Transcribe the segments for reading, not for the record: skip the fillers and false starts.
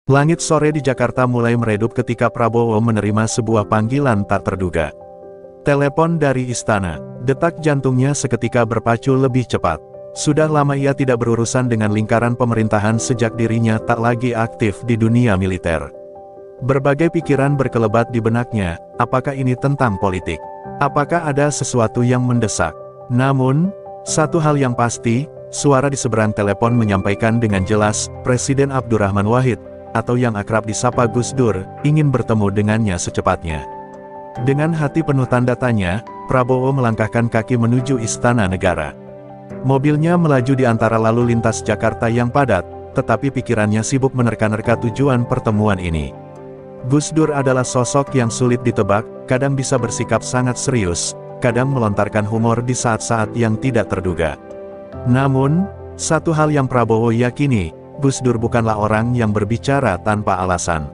Langit sore di Jakarta mulai meredup ketika Prabowo menerima sebuah panggilan tak terduga. Telepon dari istana, detak jantungnya seketika berpacu lebih cepat. Sudah lama ia tidak berurusan dengan lingkaran pemerintahan sejak dirinya tak lagi aktif di dunia militer. Berbagai pikiran berkelebat di benaknya, apakah ini tentang politik? Apakah ada sesuatu yang mendesak? Namun, satu hal yang pasti, suara di seberang telepon menyampaikan dengan jelas, Presiden Abdurrahman Wahid, atau yang akrab disapa Gus Dur, ingin bertemu dengannya secepatnya. Dengan hati penuh tanda tanya, Prabowo melangkahkan kaki menuju Istana Negara. Mobilnya melaju di antara lalu lintas Jakarta yang padat, tetapi pikirannya sibuk menerka-nerka tujuan pertemuan ini. Gus Dur adalah sosok yang sulit ditebak, kadang bisa bersikap sangat serius, kadang melontarkan humor di saat-saat yang tidak terduga. Namun, satu hal yang Prabowo yakini, Gus Dur bukanlah orang yang berbicara tanpa alasan.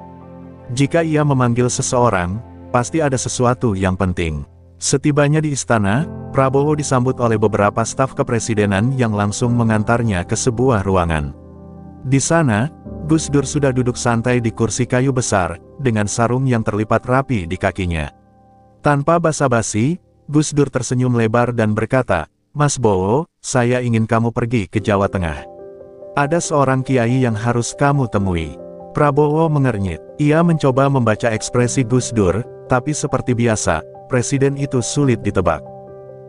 Jika ia memanggil seseorang, pasti ada sesuatu yang penting. Setibanya di istana, Prabowo disambut oleh beberapa staf kepresidenan yang langsung mengantarnya ke sebuah ruangan. Di sana, Gus Dur sudah duduk santai di kursi kayu besar, dengan sarung yang terlipat rapi di kakinya. Tanpa basa-basi, Gus Dur tersenyum lebar dan berkata, "Mas Bowo, saya ingin kamu pergi ke Jawa Tengah. Ada seorang kiai yang harus kamu temui." Prabowo mengernyit. Ia mencoba membaca ekspresi Gus Dur, tapi seperti biasa, presiden itu sulit ditebak.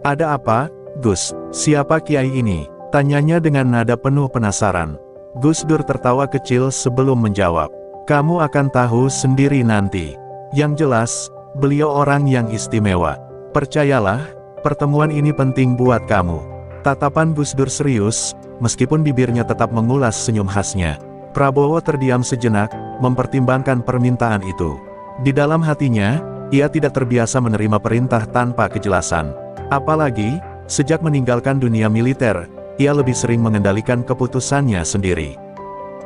"Ada apa, Gus? Siapa kiai ini?" tanyanya dengan nada penuh penasaran. Gus Dur tertawa kecil sebelum menjawab, "Kamu akan tahu sendiri nanti. Yang jelas, beliau orang yang istimewa. Percayalah, pertemuan ini penting buat kamu." Tatapan Gus Dur serius, meskipun bibirnya tetap mengulas senyum khasnya. Prabowo terdiam sejenak, mempertimbangkan permintaan itu. Di dalam hatinya, ia tidak terbiasa menerima perintah tanpa kejelasan. Apalagi, sejak meninggalkan dunia militer, ia lebih sering mengendalikan keputusannya sendiri.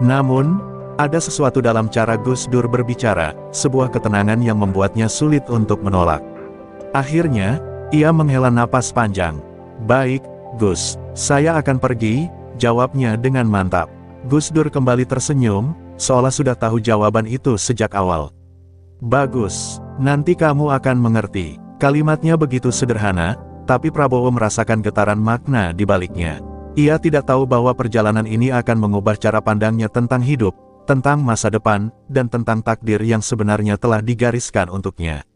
Namun, ada sesuatu dalam cara Gus Dur berbicara, sebuah ketenangan yang membuatnya sulit untuk menolak. Akhirnya, ia menghela napas panjang. "Baik, Gus, saya akan pergi," jawabnya dengan mantap. Gus Dur kembali tersenyum, seolah sudah tahu jawaban itu sejak awal. "Bagus, nanti kamu akan mengerti." Kalimatnya begitu sederhana, tapi Prabowo merasakan getaran makna di baliknya. Ia tidak tahu bahwa perjalanan ini akan mengubah cara pandangnya tentang hidup, tentang masa depan, dan tentang takdir yang sebenarnya telah digariskan untuknya.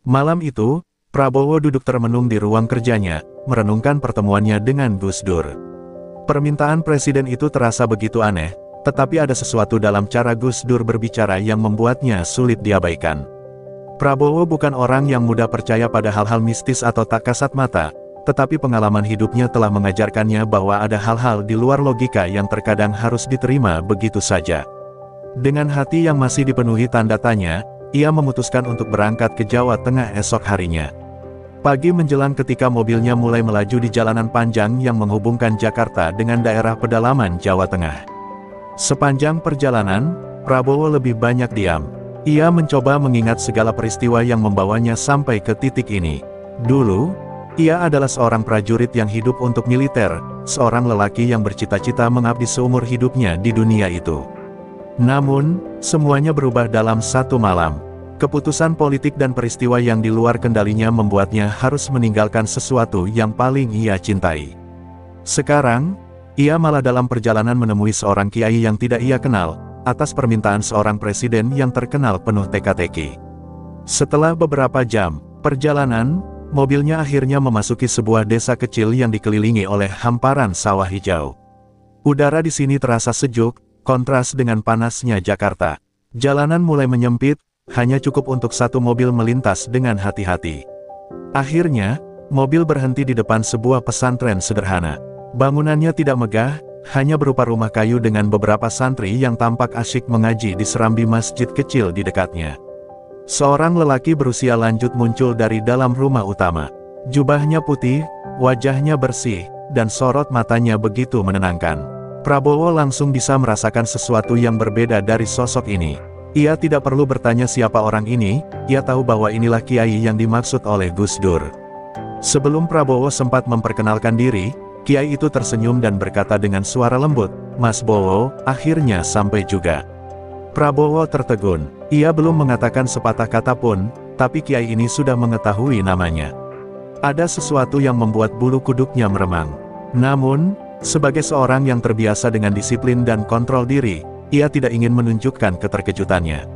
Malam itu, Prabowo duduk termenung di ruang kerjanya, merenungkan pertemuannya dengan Gus Dur. Permintaan presiden itu terasa begitu aneh, tetapi ada sesuatu dalam cara Gus Dur berbicara yang membuatnya sulit diabaikan. Prabowo bukan orang yang mudah percaya pada hal-hal mistis atau tak kasat mata, tetapi pengalaman hidupnya telah mengajarkannya bahwa ada hal-hal di luar logika yang terkadang harus diterima begitu saja. Dengan hati yang masih dipenuhi tanda tanya, ia memutuskan untuk berangkat ke Jawa Tengah esok harinya. Pagi menjelang ketika mobilnya mulai melaju di jalanan panjang yang menghubungkan Jakarta dengan daerah pedalaman Jawa Tengah. Sepanjang perjalanan, Prabowo lebih banyak diam. Ia mencoba mengingat segala peristiwa yang membawanya sampai ke titik ini. Dulu, ia adalah seorang prajurit yang hidup untuk militer, seorang lelaki yang bercita-cita mengabdi seumur hidupnya di dunia itu. Namun, semuanya berubah dalam satu malam. Keputusan politik dan peristiwa yang di luar kendalinya membuatnya harus meninggalkan sesuatu yang paling ia cintai. Sekarang, ia malah dalam perjalanan menemui seorang kiai yang tidak ia kenal, atas permintaan seorang presiden yang terkenal penuh teka-teki. Setelah beberapa jam perjalanan, mobilnya akhirnya memasuki sebuah desa kecil yang dikelilingi oleh hamparan sawah hijau. Udara di sini terasa sejuk, kontras dengan panasnya Jakarta. Jalanan mulai menyempit, hanya cukup untuk satu mobil melintas dengan hati-hati. Akhirnya, mobil berhenti di depan sebuah pesantren sederhana. Bangunannya tidak megah, hanya berupa rumah kayu dengan beberapa santri yang tampak asyik mengaji di serambi masjid kecil di dekatnya. Seorang lelaki berusia lanjut muncul dari dalam rumah utama. Jubahnya putih, wajahnya bersih, dan sorot matanya begitu menenangkan. Prabowo langsung bisa merasakan sesuatu yang berbeda dari sosok ini. Ia tidak perlu bertanya siapa orang ini, ia tahu bahwa inilah kiai yang dimaksud oleh Gus Dur. Sebelum Prabowo sempat memperkenalkan diri, kiai itu tersenyum dan berkata dengan suara lembut, "Mas Bowo, akhirnya sampai juga." Prabowo tertegun. Ia belum mengatakan sepatah kata pun, tapi kiai ini sudah mengetahui namanya. Ada sesuatu yang membuat bulu kuduknya meremang. Namun, sebagai seorang yang terbiasa dengan disiplin dan kontrol diri, ia tidak ingin menunjukkan keterkejutannya.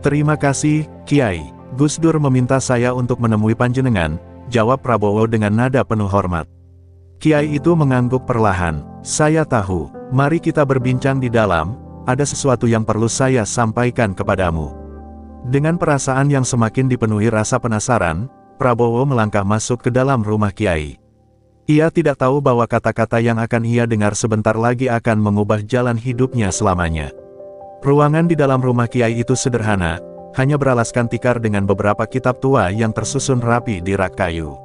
"Terima kasih, Kiai. Gus Dur meminta saya untuk menemui panjenengan," jawab Prabowo dengan nada penuh hormat. Kiai itu mengangguk perlahan. "Saya tahu. Mari kita berbincang di dalam, ada sesuatu yang perlu saya sampaikan kepadamu." Dengan perasaan yang semakin dipenuhi rasa penasaran, Prabowo melangkah masuk ke dalam rumah Kiai. Ia tidak tahu bahwa kata-kata yang akan ia dengar sebentar lagi akan mengubah jalan hidupnya selamanya. Ruangan di dalam rumah Kiai itu sederhana, hanya beralaskan tikar dengan beberapa kitab tua yang tersusun rapi di rak kayu.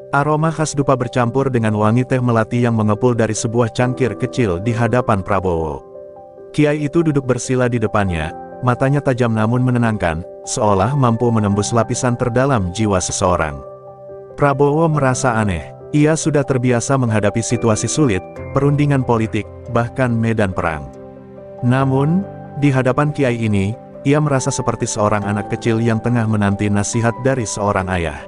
Aroma khas dupa bercampur dengan wangi teh melati yang mengepul dari sebuah cangkir kecil di hadapan Prabowo. Kiai itu duduk bersila di depannya, matanya tajam namun menenangkan, seolah mampu menembus lapisan terdalam jiwa seseorang. Prabowo merasa aneh. Ia sudah terbiasa menghadapi situasi sulit, perundingan politik, bahkan medan perang. Namun, di hadapan Kiai ini, ia merasa seperti seorang anak kecil yang tengah menanti nasihat dari seorang ayah.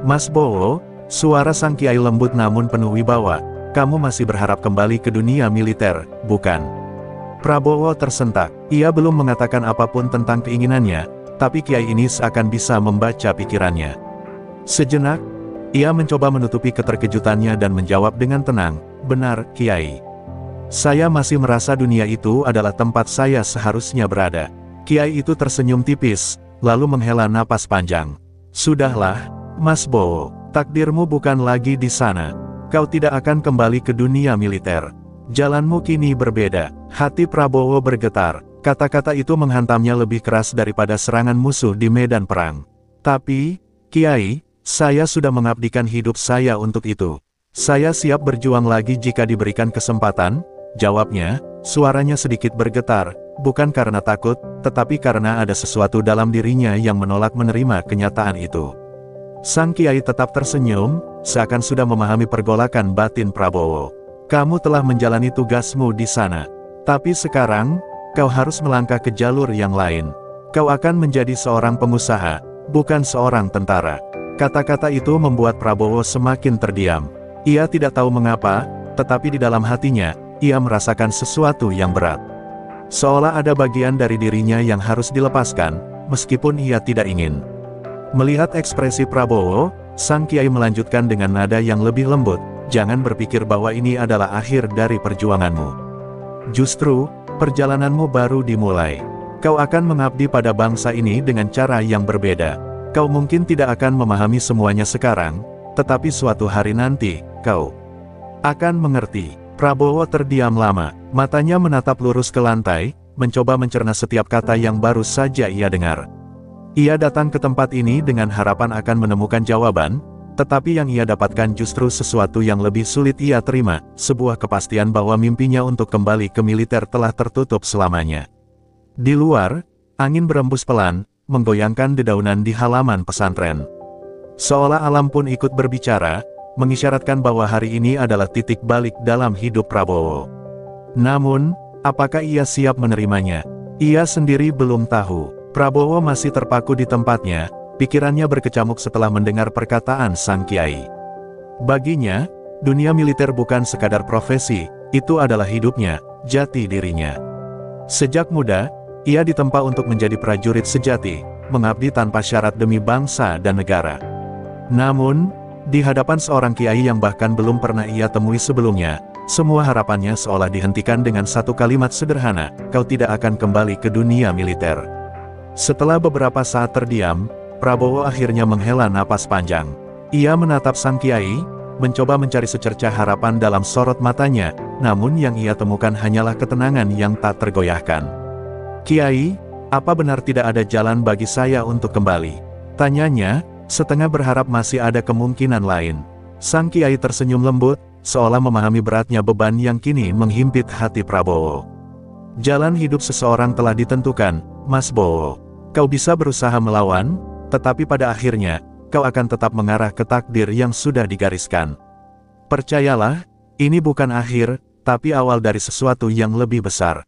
"Mas Bowo," suara sang Kiai lembut namun penuh wibawa, "kamu masih berharap kembali ke dunia militer, bukan?" Prabowo tersentak. Ia belum mengatakan apapun tentang keinginannya, tapi Kiai ini seakan bisa membaca pikirannya. Sejenak, ia mencoba menutupi keterkejutannya dan menjawab dengan tenang, "Benar, Kiai. Saya masih merasa dunia itu adalah tempat saya seharusnya berada." Kiai itu tersenyum tipis, lalu menghela napas panjang. "Sudahlah, Mas Bowo, takdirmu bukan lagi di sana. Kau tidak akan kembali ke dunia militer. Jalanmu kini berbeda." Hati Prabowo bergetar. Kata-kata itu menghantamnya lebih keras daripada serangan musuh di medan perang. "Tapi, Kiai, saya sudah mengabdikan hidup saya untuk itu. Saya siap berjuang lagi jika diberikan kesempatan," jawabnya, suaranya sedikit bergetar, bukan karena takut, tetapi karena ada sesuatu dalam dirinya yang menolak menerima kenyataan itu. Sang Kiai tetap tersenyum, seakan sudah memahami pergolakan batin Prabowo. "Kamu telah menjalani tugasmu di sana. Tapi sekarang, kau harus melangkah ke jalur yang lain. Kau akan menjadi seorang pengusaha, bukan seorang tentara." Kata-kata itu membuat Prabowo semakin terdiam. Ia tidak tahu mengapa, tetapi di dalam hatinya, ia merasakan sesuatu yang berat. Seolah ada bagian dari dirinya yang harus dilepaskan, meskipun ia tidak ingin. Melihat ekspresi Prabowo, sang Kiai melanjutkan dengan nada yang lebih lembut, "Jangan berpikir bahwa ini adalah akhir dari perjuanganmu. Justru, perjalananmu baru dimulai. Kau akan mengabdi pada bangsa ini dengan cara yang berbeda. Kau mungkin tidak akan memahami semuanya sekarang, tetapi suatu hari nanti, kau akan mengerti." Prabowo terdiam lama, matanya menatap lurus ke lantai, mencoba mencerna setiap kata yang baru saja ia dengar. Ia datang ke tempat ini dengan harapan akan menemukan jawaban, tetapi yang ia dapatkan justru sesuatu yang lebih sulit ia terima, sebuah kepastian bahwa mimpinya untuk kembali ke militer telah tertutup selamanya. Di luar, angin berembus pelan, menggoyangkan dedaunan di halaman pesantren. Seolah alam pun ikut berbicara, mengisyaratkan bahwa hari ini adalah titik balik dalam hidup Prabowo. Namun, apakah ia siap menerimanya? Ia sendiri belum tahu. Prabowo masih terpaku di tempatnya, pikirannya berkecamuk setelah mendengar perkataan sang Kiai. Baginya, dunia militer bukan sekadar profesi, itu adalah hidupnya, jati dirinya. Sejak muda, ia ditempa untuk menjadi prajurit sejati, mengabdi tanpa syarat demi bangsa dan negara. Namun, di hadapan seorang Kiai yang bahkan belum pernah ia temui sebelumnya, semua harapannya seolah dihentikan dengan satu kalimat sederhana, "Kau tidak akan kembali ke dunia militer." Setelah beberapa saat terdiam, Prabowo akhirnya menghela napas panjang. Ia menatap sang Kiai, mencoba mencari secercah harapan dalam sorot matanya, namun yang ia temukan hanyalah ketenangan yang tak tergoyahkan. "Kiai, apa benar tidak ada jalan bagi saya untuk kembali?" tanyanya, setengah berharap masih ada kemungkinan lain. Sang Kiai tersenyum lembut, seolah memahami beratnya beban yang kini menghimpit hati Prabowo. "Jalan hidup seseorang telah ditentukan, Mas Bowo. Kau bisa berusaha melawan, tetapi pada akhirnya, kau akan tetap mengarah ke takdir yang sudah digariskan. Percayalah, ini bukan akhir, tapi awal dari sesuatu yang lebih besar."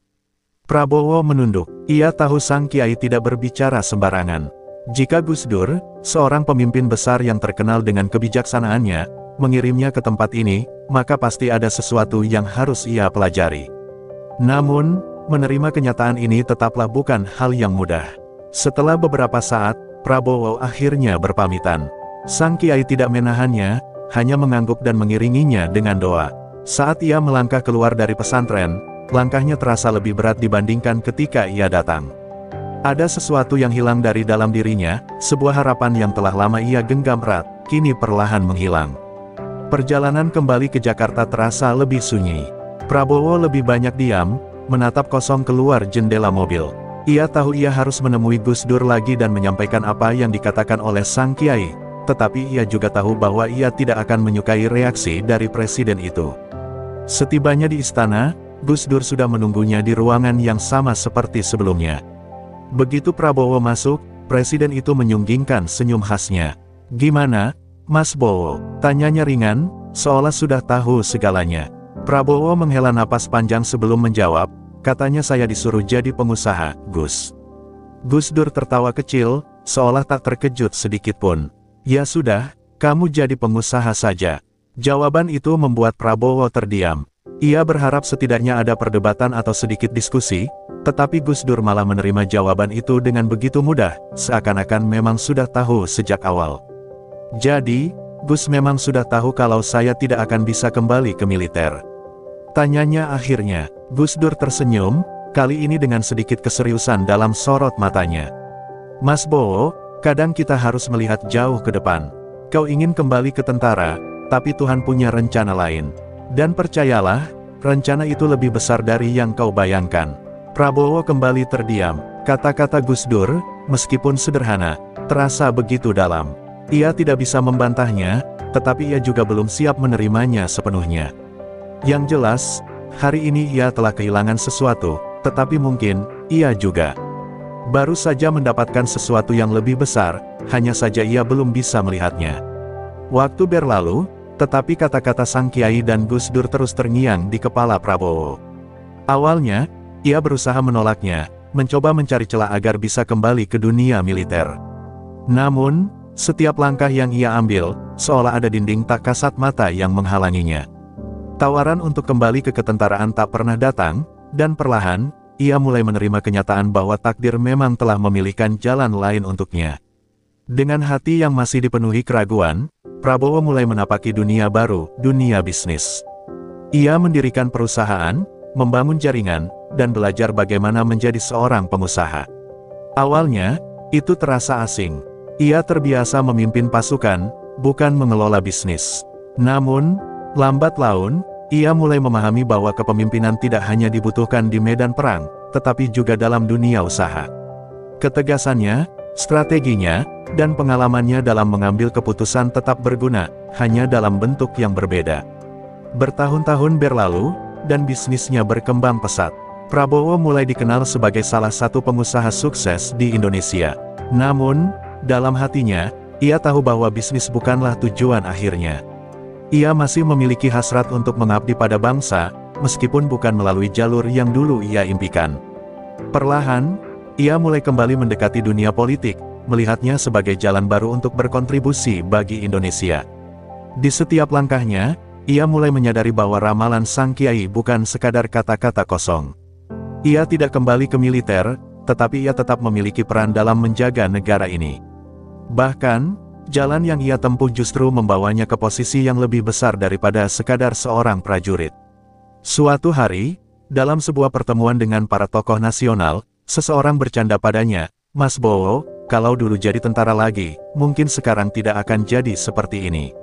Prabowo menunduk. Ia tahu sang kiai tidak berbicara sembarangan. Jika Gus Dur, seorang pemimpin besar yang terkenal dengan kebijaksanaannya, mengirimnya ke tempat ini, maka pasti ada sesuatu yang harus ia pelajari. Namun, menerima kenyataan ini tetaplah bukan hal yang mudah. Setelah beberapa saat, Prabowo akhirnya berpamitan. Sang kiai tidak menahannya, hanya mengangguk dan mengiringinya dengan doa. Saat ia melangkah keluar dari pesantren, langkahnya terasa lebih berat dibandingkan ketika ia datang. Ada sesuatu yang hilang dari dalam dirinya, sebuah harapan yang telah lama ia genggam erat, kini perlahan menghilang. Perjalanan kembali ke Jakarta terasa lebih sunyi. Prabowo lebih banyak diam, menatap kosong keluar jendela mobil. Ia tahu ia harus menemui Gus Dur lagi dan menyampaikan apa yang dikatakan oleh sang kiai, tetapi ia juga tahu bahwa ia tidak akan menyukai reaksi dari presiden itu. Setibanya di istana, Gus Dur sudah menunggunya di ruangan yang sama seperti sebelumnya. Begitu Prabowo masuk, presiden itu menyunggingkan senyum khasnya. "Gimana, Mas Bowo?" tanyanya ringan, seolah sudah tahu segalanya. Prabowo menghela napas panjang sebelum menjawab, "Katanya saya disuruh jadi pengusaha, Gus." Gus Dur tertawa kecil, seolah tak terkejut sedikitpun. "Ya sudah, kamu jadi pengusaha saja." Jawaban itu membuat Prabowo terdiam. Ia berharap setidaknya ada perdebatan atau sedikit diskusi, tetapi Gus Dur malah menerima jawaban itu dengan begitu mudah, seakan-akan memang sudah tahu sejak awal. "Jadi, Gus memang sudah tahu kalau saya tidak akan bisa kembali ke militer?" tanyanya akhirnya. Gus Dur tersenyum, kali ini dengan sedikit keseriusan dalam sorot matanya. "Mas Bowo, kadang kita harus melihat jauh ke depan. Kau ingin kembali ke tentara, tapi Tuhan punya rencana lain. Dan percayalah, rencana itu lebih besar dari yang kau bayangkan." Prabowo kembali terdiam. Kata-kata Gus Dur, meskipun sederhana, terasa begitu dalam. Ia tidak bisa membantahnya, tetapi ia juga belum siap menerimanya sepenuhnya. Yang jelas, hari ini ia telah kehilangan sesuatu, tetapi mungkin, ia juga baru saja mendapatkan sesuatu yang lebih besar, hanya saja ia belum bisa melihatnya. Waktu berlalu, tetapi kata-kata sang kiai dan Gus Dur terus terngiang di kepala Prabowo. Awalnya, ia berusaha menolaknya, mencoba mencari celah agar bisa kembali ke dunia militer. Namun, setiap langkah yang ia ambil, seolah ada dinding tak kasat mata yang menghalanginya. Tawaran untuk kembali ke ketentaraan tak pernah datang, dan perlahan, ia mulai menerima kenyataan bahwa takdir memang telah memilihkan jalan lain untuknya. Dengan hati yang masih dipenuhi keraguan, Prabowo mulai menapaki dunia baru, dunia bisnis. Ia mendirikan perusahaan, membangun jaringan, dan belajar bagaimana menjadi seorang pengusaha. Awalnya, itu terasa asing. Ia terbiasa memimpin pasukan, bukan mengelola bisnis. Namun, lambat laun, ia mulai memahami bahwa kepemimpinan tidak hanya dibutuhkan di medan perang, tetapi juga dalam dunia usaha. Ketegasannya, strateginya, dan pengalamannya dalam mengambil keputusan tetap berguna, hanya dalam bentuk yang berbeda. Bertahun-tahun berlalu, dan bisnisnya berkembang pesat. Prabowo mulai dikenal sebagai salah satu pengusaha sukses di Indonesia. Namun, dalam hatinya, ia tahu bahwa bisnis bukanlah tujuan akhirnya. Ia masih memiliki hasrat untuk mengabdi pada bangsa, meskipun bukan melalui jalur yang dulu ia impikan. Perlahan, ia mulai kembali mendekati dunia politik, melihatnya sebagai jalan baru untuk berkontribusi bagi Indonesia. Di setiap langkahnya, ia mulai menyadari bahwa ramalan sang kiai bukan sekadar kata-kata kosong. Ia tidak kembali ke militer, tetapi ia tetap memiliki peran dalam menjaga negara ini. Bahkan, jalan yang ia tempuh justru membawanya ke posisi yang lebih besar daripada sekadar seorang prajurit. Suatu hari, dalam sebuah pertemuan dengan para tokoh nasional, seseorang bercanda padanya, "Mas Bowo, kalau dulu jadi tentara lagi, mungkin sekarang tidak akan jadi seperti ini."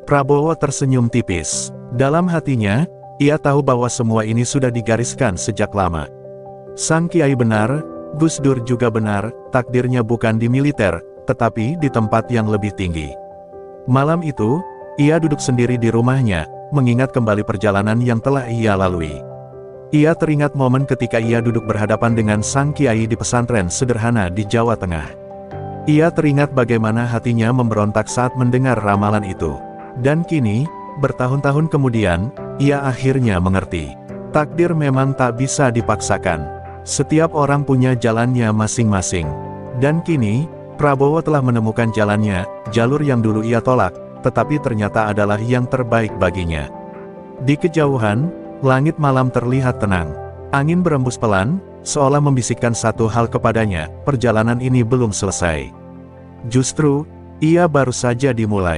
Prabowo tersenyum tipis. Dalam hatinya, ia tahu bahwa semua ini sudah digariskan sejak lama. Sang kiai benar, Gus Dur juga benar, takdirnya bukan di militer, tetapi di tempat yang lebih tinggi. Malam itu, ia duduk sendiri di rumahnya, mengingat kembali perjalanan yang telah ia lalui. Ia teringat momen ketika ia duduk berhadapan dengan sang kiai di pesantren sederhana di Jawa Tengah. Ia teringat bagaimana hatinya memberontak saat mendengar ramalan itu. Dan kini, bertahun-tahun kemudian, ia akhirnya mengerti. Takdir memang tak bisa dipaksakan. Setiap orang punya jalannya masing-masing. Dan kini, Prabowo telah menemukan jalannya, jalur yang dulu ia tolak, tetapi ternyata adalah yang terbaik baginya. Di kejauhan, langit malam terlihat tenang. Angin berembus pelan, seolah membisikkan satu hal kepadanya, perjalanan ini belum selesai. Justru, ia baru saja dimulai.